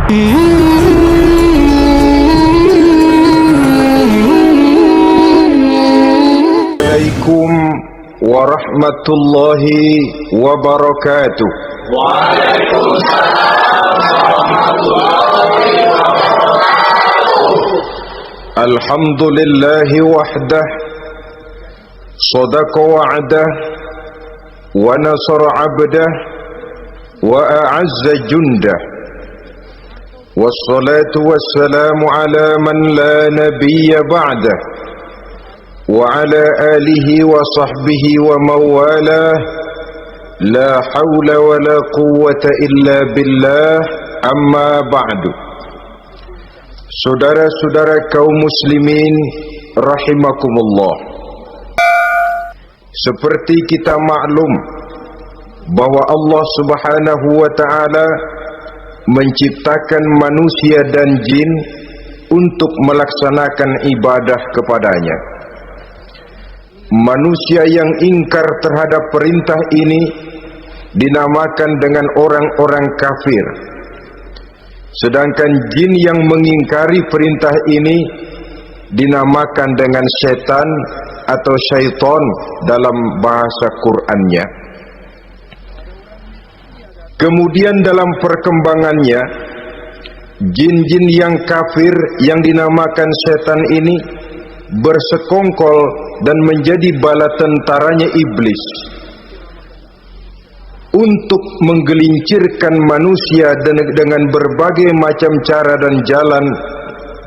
Assalamualaikum warahmatullahi wabarakatuh. Waalaikumsalam warahmatullahi wabarakatuh. Alhamdulillahi wahdah, sadaqa wa'dah, wa nasara 'abdah, wa a'azza jundah. Wassalatu wassalamu ala man la nabiyya ba'dah, wa ala alihi wa sahbihi wa mawalah. La hawla wa la quwwata illa billah, amma ba'du. Saudara-saudara kaum muslimin rahimakumullah, seperti kita maklum bahwa Allah subhanahu wa ta'ala menciptakan manusia dan jin untuk melaksanakan ibadah kepadanya. Manusia yang ingkar terhadap perintah ini dinamakan dengan orang-orang kafir, sedangkan jin yang mengingkari perintah ini dinamakan dengan setan atau syaitan dalam bahasa Qur'annya. Kemudian dalam perkembangannya, jin-jin yang kafir yang dinamakan setan ini bersekongkol dan menjadi bala tentaranya iblis untuk menggelincirkan manusia dengan berbagai macam cara dan jalan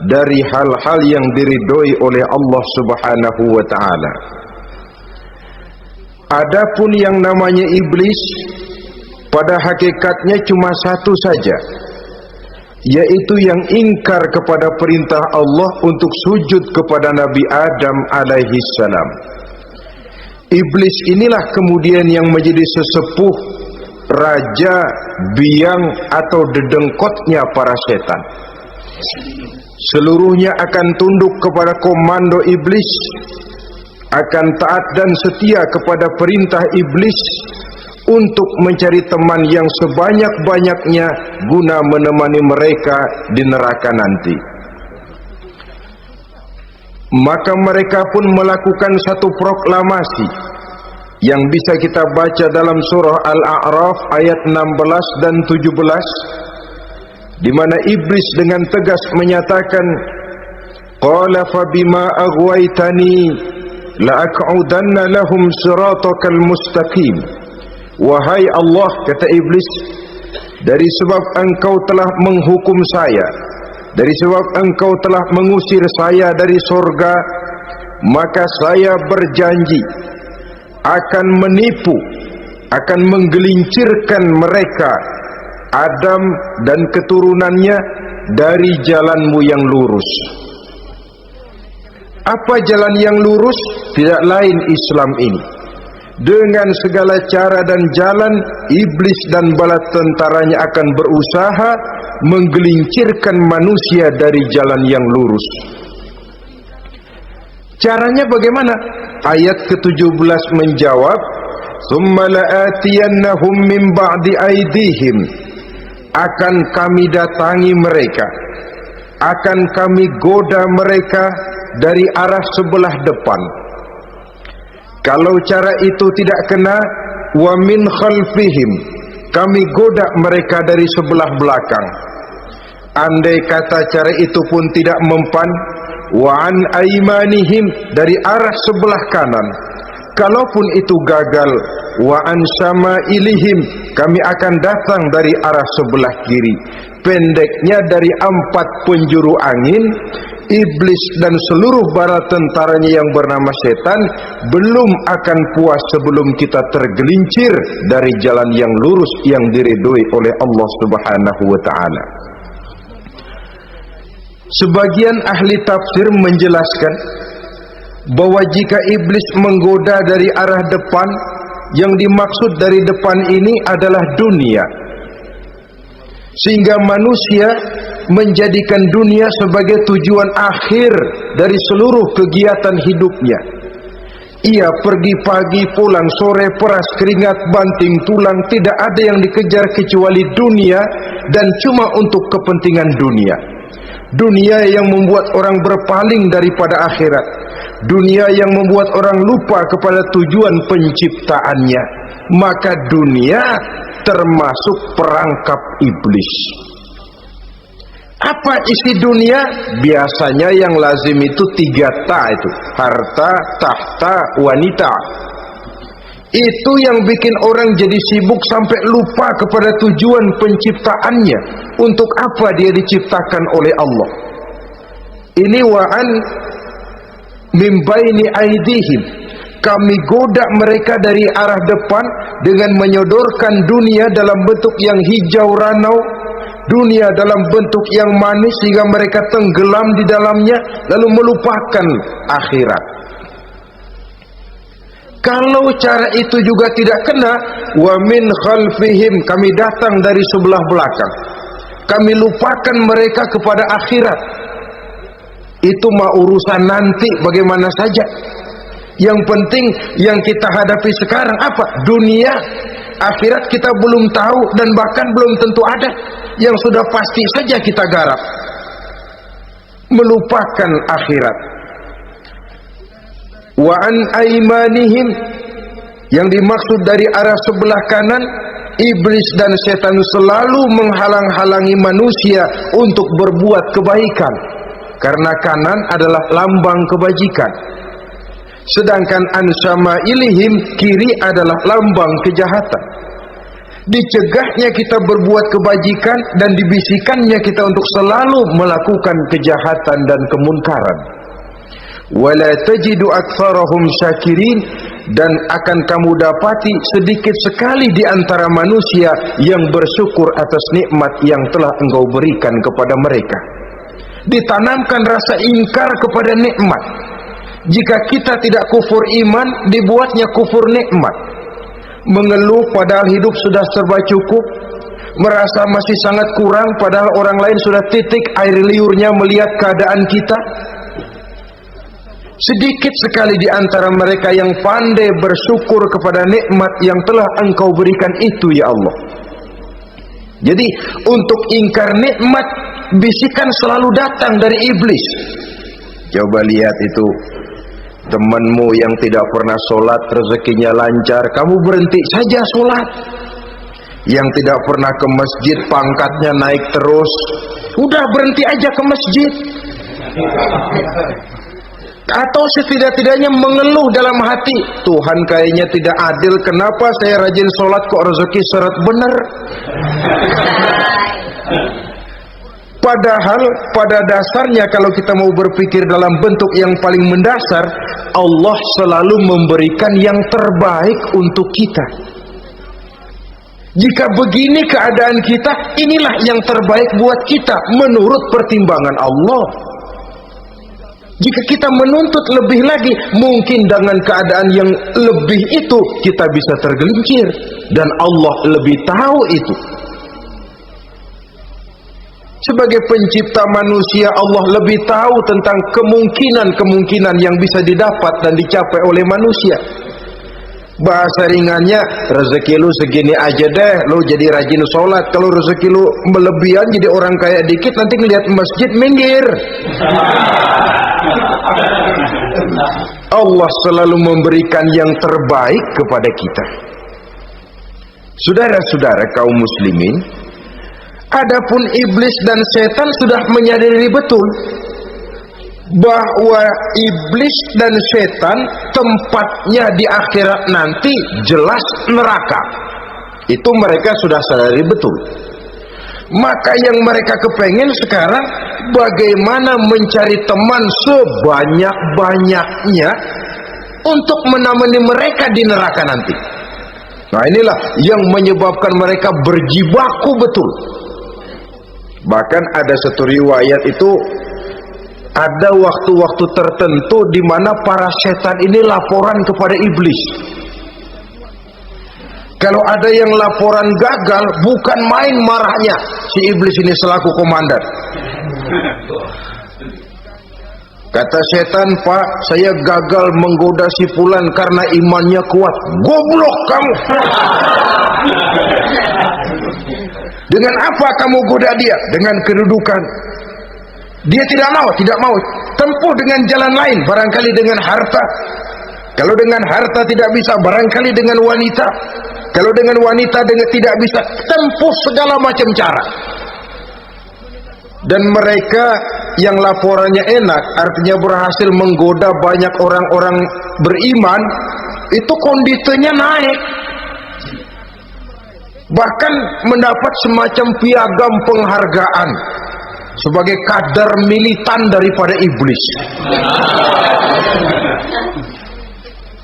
dari hal-hal yang diridhoi oleh Allah subhanahu wa ta'ala. Adapun yang namanya iblis, pada hakikatnya cuma satu saja, yaitu yang ingkar kepada perintah Allah untuk sujud kepada Nabi Adam alaihi salam. Iblis inilah kemudian yang menjadi sesepuh, raja, biang atau dedengkotnya para setan. Seluruhnya akan tunduk kepada komando iblis, akan taat dan setia kepada perintah iblis untuk mencari teman yang sebanyak-banyaknya guna menemani mereka di neraka nanti. Maka mereka pun melakukan satu proklamasi yang bisa kita baca dalam surah Al-A'raf ayat 16 dan 17, di mana iblis dengan tegas menyatakan, qala fa bima aghwaytani la aq'udanna lahum siratakal mustaqim. Wahai Allah, kata iblis, dari sebab engkau telah menghukum saya, dari sebab engkau telah mengusir saya dari surga, maka saya berjanji akan menipu, akan menggelincirkan mereka, Adam dan keturunannya, dari jalanmu yang lurus. Apa jalan yang lurus? Tidak lain Islam ini. Dengan segala cara dan jalan, iblis dan bala tentaranya akan berusaha menggelincirkan manusia dari jalan yang lurus. Caranya bagaimana? Ayat ke-17 menjawab, "Tsumma la'atiyannahum min ba'di aydihim." Akan kami datangi mereka, akan kami goda mereka dari arah sebelah depan. Kalau cara itu tidak kena, wa min khalfihim, kami goda mereka dari sebelah belakang. Andai kata cara itu pun tidak mempan, wa an aimanihim, dari arah sebelah kanan. Kalaupun itu gagal, wa an syama'ilihim, kami akan datang dari arah sebelah kiri. Pendeknya dari 4 penjuru angin, iblis dan seluruh bala tentaranya yang bernama setan belum akan puas sebelum kita tergelincir dari jalan yang lurus yang diridhoi oleh Allah subhanahu wa ta'ala. Sebagian ahli tafsir menjelaskan bahwa jika iblis menggoda dari arah depan, yang dimaksud dari depan ini adalah dunia, sehingga manusia menjadikan dunia sebagai tujuan akhir dari seluruh kegiatan hidupnya. Ia pergi pagi, pulang sore, peras keringat, banting tulang, tidak ada yang dikejar kecuali dunia, dan cuma untuk kepentingan dunia. Dunia yang membuat orang berpaling daripada akhirat. Dunia yang membuat orang lupa kepada tujuan penciptaannya. Maka dunia termasuk perangkap iblis. Apa isi dunia? Biasanya yang lazim itu 3 ta itu. Harta, tahta, wanita. Itu yang bikin orang jadi sibuk sampai lupa kepada tujuan penciptaannya. Untuk apa dia diciptakan oleh Allah? Ini wa'an min baini aidihim. Kami goda mereka dari arah depan dengan menyodorkan dunia dalam bentuk yang hijau ranau, dunia dalam bentuk yang manis sehingga mereka tenggelam di dalamnya lalu melupakan akhirat. Kalau cara itu juga tidak kena, wa min khalfihim, kami datang dari sebelah belakang, kami lupakan mereka kepada akhirat. Itu mah urusan nanti bagaimana saja. Yang penting yang kita hadapi sekarang apa? Dunia. Akhirat kita belum tahu dan bahkan belum tentu ada. Yang sudah pasti saja kita garap, melupakan akhirat. Wa an aimanihim, yang dimaksud dari arah sebelah kanan, iblis dan setan selalu menghalang-halangi manusia untuk berbuat kebaikan, karena kanan adalah lambang kebajikan. Sedangkan ansama ilihim, kiri adalah lambang kejahatan. Dicegahnya kita berbuat kebajikan dan dibisikannya kita untuk selalu melakukan kejahatan dan kemunkaran. Wala tajidu aktsarahum syakirin, dan akan kamu dapati sedikit sekali di antara manusia yang bersyukur atas nikmat yang telah engkau berikan kepada mereka. Ditanamkan rasa ingkar kepada nikmat. Jika kita tidak kufur iman, dibuatnya kufur nikmat. Mengeluh padahal hidup sudah serba cukup, merasa masih sangat kurang padahal orang lain sudah titik air liurnya melihat keadaan kita. Sedikit sekali di antara mereka yang pandai bersyukur kepada nikmat yang telah engkau berikan itu, ya Allah. Jadi untuk ingkar nikmat, bisikan selalu datang dari iblis. Coba lihat itu temanmu yang tidak pernah sholat, rezekinya lancar, kamu berhenti saja sholat. Yang tidak pernah ke masjid, pangkatnya naik terus, udah berhenti aja ke masjid. Atau setidak-tidaknya mengeluh dalam hati, Tuhan kayaknya tidak adil, kenapa saya rajin sholat kok rezeki seret bener. Padahal pada dasarnya kalau kita mau berpikir dalam bentuk yang paling mendasar, Allah selalu memberikan yang terbaik untuk kita. Jika begini keadaan kita, inilah yang terbaik buat kita menurut pertimbangan Allah. Jika kita menuntut lebih lagi, mungkin dengan keadaan yang lebih itu kita bisa tergelincir, dan Allah lebih tahu itu. Sebagai pencipta manusia, Allah lebih tahu tentang kemungkinan-kemungkinan yang bisa didapat dan dicapai oleh manusia. Bahasa ringannya, rezeki lu segini aja deh, lu jadi rajin sholat. Kalau rezeki lu melebihan jadi orang kaya dikit, nanti ngelihat masjid minggir. Allah selalu memberikan yang terbaik kepada kita. Saudara-saudara kaum muslimin, adapun iblis dan setan sudah menyadari betul bahwa iblis dan setan tempatnya di akhirat nanti jelas neraka. Itu mereka sudah sadari betul. Maka yang mereka kepengen sekarang bagaimana mencari teman sebanyak-banyaknya untuk menemani mereka di neraka nanti. Nah, inilah yang menyebabkan mereka berjibaku betul. Bahkan ada satu riwayat itu, ada waktu-waktu tertentu di mana para setan ini laporan kepada iblis. Kalau ada yang laporan gagal, bukan main marahnya si iblis ini selaku komandan. Kata setan, Pak, saya gagal menggoda si fulan karena imannya kuat. Goblok kamu. Dengan apa kamu goda dia? Dengan kedudukan. Dia tidak mau. Tempuh dengan jalan lain, barangkali dengan harta. Kalau dengan harta tidak bisa, barangkali dengan wanita. Kalau dengan wanita tidak bisa, tempuh segala macam cara. Dan mereka yang laporannya enak, artinya berhasil menggoda banyak orang-orang beriman, itu kondisinya naik. Bahkan mendapat semacam piagam penghargaan sebagai kadar militan daripada iblis.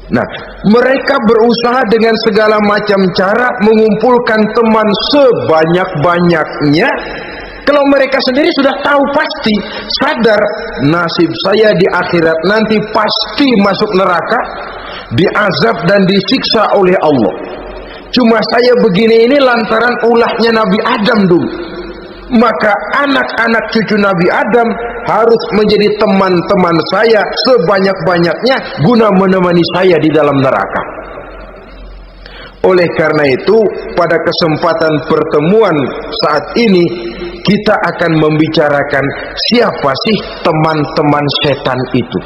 Nah, mereka berusaha dengan segala macam cara mengumpulkan teman sebanyak-banyaknya. Kalau mereka sendiri sudah tahu pasti, sadar nasib saya di akhirat nanti pasti masuk neraka, diazab dan disiksa oleh Allah. Cuma saya begini ini lantaran ulahnya Nabi Adam dulu. Maka anak-anak cucu Nabi Adam harus menjadi teman-teman saya sebanyak-banyaknya guna menemani saya di dalam neraka. Oleh karena itu, pada kesempatan pertemuan saat ini kita akan membicarakan siapa sih teman-teman setan itu.